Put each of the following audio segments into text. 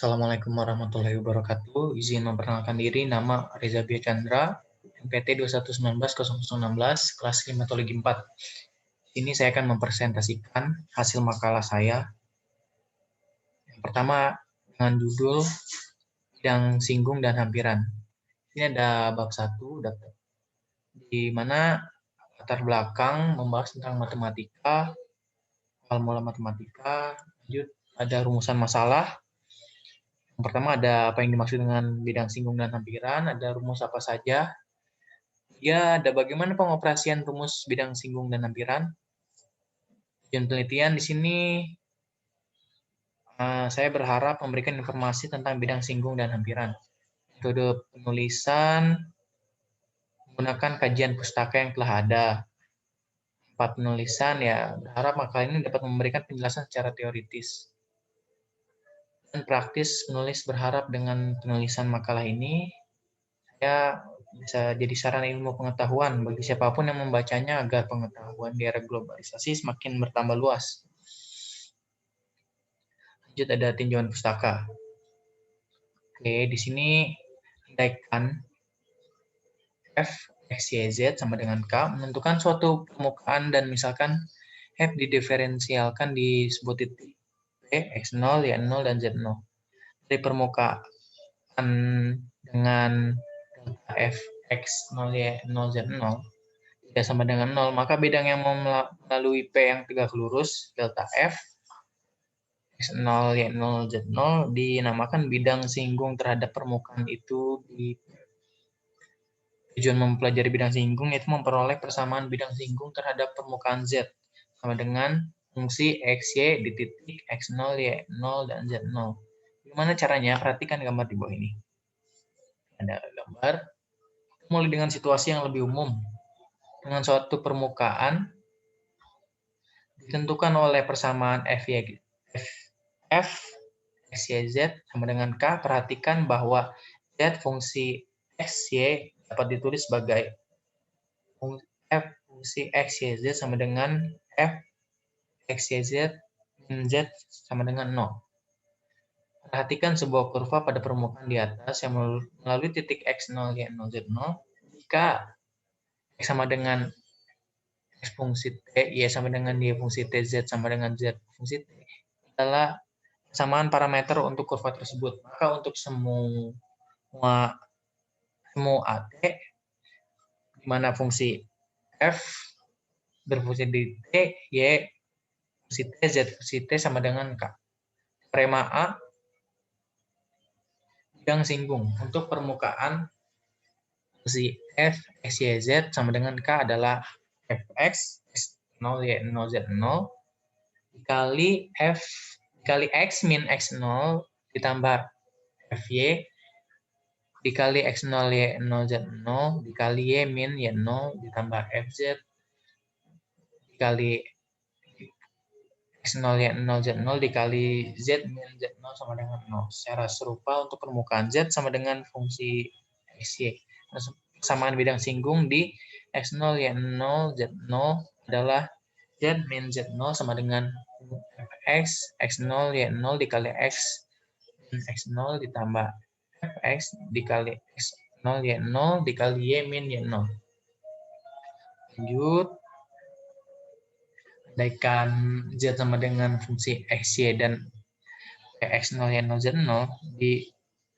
Assalamualaikum warahmatullahi wabarakatuh. Izin memperkenalkan diri, nama Reza Bia Chandra, MPT 2190016, kelas klimatologi 4. Ini saya akan mempresentasikan hasil makalah saya. Yang pertama, dengan judul bidang singgung dan hampiran. Ini ada bab 1, di mana latar belakang membahas tentang matematika, awal mula matematika, lanjut ada rumusan masalah. Yang pertama ada apa yang dimaksud dengan bidang singgung dan hampiran, ada rumus apa saja. Ya, ada bagaimana pengoperasian rumus bidang singgung dan hampiran. Tujuan penelitian di sini saya berharap memberikan informasi tentang bidang singgung dan hampiran. Metode penulisan menggunakan kajian pustaka yang telah ada. Tempat penulisan, ya berharap makalah ini dapat memberikan penjelasan secara teoritis. Dan praktis penulis berharap dengan penulisan makalah ini ya bisa jadi sarana ilmu pengetahuan bagi siapapun yang membacanya agar pengetahuan di era globalisasi semakin bertambah luas. Lanjut ada tinjauan pustaka. Oke, di sini andaikan f, x, y, z sama dengan k menentukan suatu permukaan dan misalkan f didiferensialkan di sebuah titik p, x0, y0, dan z0. Dari permukaan dengan delta f, x0, y0, z0 tidak sama dengan 0, maka bidang yang melalui P yang tegak lurus, delta F, X0, Y0, Z0, dinamakan bidang singgung terhadap permukaan itu. Tujuan mempelajari bidang singgung yaitu memperoleh persamaan bidang singgung terhadap permukaan Z, sama dengan fungsi XY di titik X0, Y0, dan Z0. Gimana caranya? Perhatikan gambar di bawah ini. Ada gambar, mulai dengan situasi yang lebih umum. Dengan suatu permukaan ditentukan oleh persamaan F, X, Y, Z sama dengan K. Perhatikan bahwa Z fungsi X, Y dapat ditulis sebagai F fungsi X, Y, Z sama dengan F, X, Y, Z, min Z sama dengan 0. Perhatikan sebuah kurva pada permukaan di atas yang melalui titik X0, Y0, Z0. Jika X sama dengan X fungsi T, Y sama dengan Y fungsi T, Z sama dengan Z fungsi T adalah persamaan parameter untuk kurva tersebut. Maka untuk semua AT, di mana fungsi F berfungsi di T, Y fungsi T, Z fungsi T sama dengan K. Teorema A, bidang singgung untuk permukaan fungsi F, X, Y, Z sama dengan K adalah Fx, X0, Y0, Z0, dikali F, dikali X min X0 ditambah Fy, dikali X0, Y0, Z0, dikali Y min Y0 ditambah Fz, dikali X0, Y0, Z0, dikali Z min Z0 sama dengan 0. Secara serupa untuk permukaan Z sama dengan fungsi Xy. Persamaan bidang singgung di X0, Y0, Z0 adalah Z min Z0 sama dengan Fx, X0, Y0 dikali X min X0 ditambah Fx dikali X0, Y0 dikali Y min Y0. Lanjut, andaikan Z sama dengan fungsi Xy dan X0, Y0, Z0 di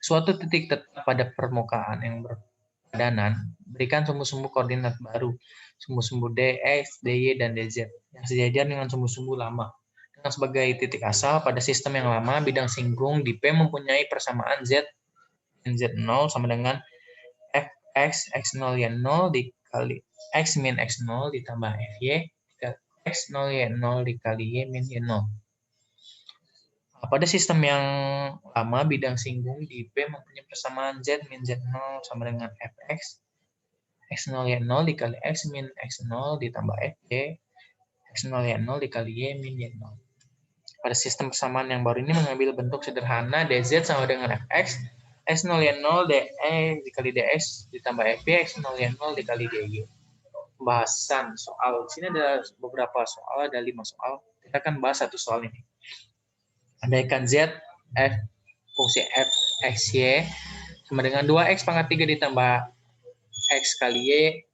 suatu titik tetap pada permukaan yang berpadanan, berikan sumbu-sumbu koordinat baru, sumbu-sumbu dx, dy, dan dz yang sejajar dengan sumbu-sumbu lama. Dengan sebagai titik asal, pada sistem yang lama, bidang singgung di P mempunyai persamaan Z min Z0 sama dengan Fx, X0, Y0 dikali X min X0 ditambah Fy, X0, Y0 dikali Y min Y0. Pada sistem yang lama, bidang singgung di P mempunyai persamaan Z min Z0 sama dengan Fx, X0, Y0 dikali X min X0 ditambah Fy, X0, Y0 dikali Y min Y0. Pada sistem persamaan yang baru ini mengambil bentuk sederhana, dz sama dengan Fx, X0, Y0 dE dikali dx ditambah Fy, X0, Y0 dikali dy. Pembahasan soal. Di sini ada beberapa soal, ada 5 soal. Kita akan bahas satu soal ini. Andaikan Z, F, fungsi f x y sama dengan 2x pangkat 3 ditambah x kali y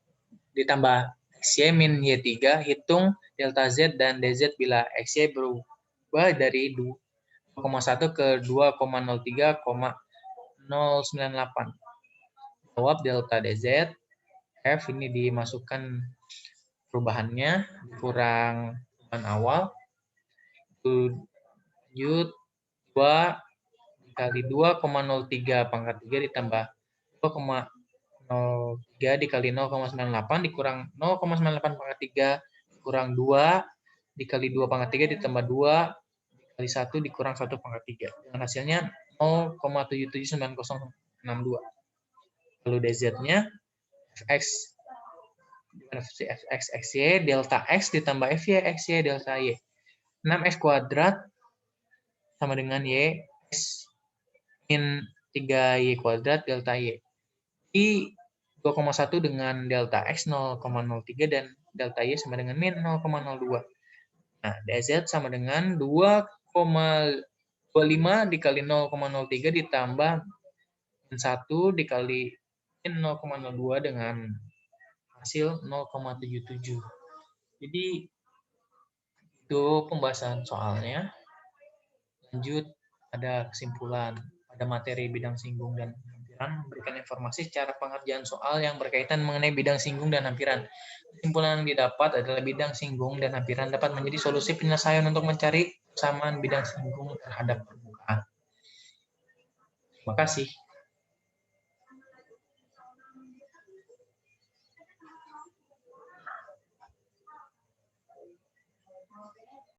ditambah xy min y3, hitung delta z dan dz bila xy berubah dari 2,1 ke 2,03,098. Jawab delta dz, f ini dimasukkan perubahannya, kurang perubahan awal, lanjut 2 dikali 2,03 pangkat 3 ditambah 2,03 dikali 0,98 dikurang 0,98 pangkat 3 dikurang 2 dikali 2 pangkat 3 ditambah 2 dikali 1 dikurang 1 pangkat 3. Dengan hasilnya 0,779062. Lalu dz-nya fx fx xy delta x ditambah fy xy delta y. 6x kuadrat sama dengan y x min 3y kuadrat delta y. Di 2,1 dengan delta x 0,03 dan delta y sama dengan min 0,02. Nah, dz sama dengan 2,25 dikali 0,03 ditambah 1 dikali min 0,02 dengan hasil 0,77. Jadi itu pembahasan soalnya. Lanjut ada kesimpulan. Pada materi bidang singgung dan hampiran memberikan informasi secara pengerjaan soal yang berkaitan mengenai bidang singgung dan hampiran. Kesimpulan yang didapat adalah bidang singgung dan hampiran dapat menjadi solusi penyelesaian untuk mencari kesamaan bidang singgung terhadap permukaan. Terima kasih.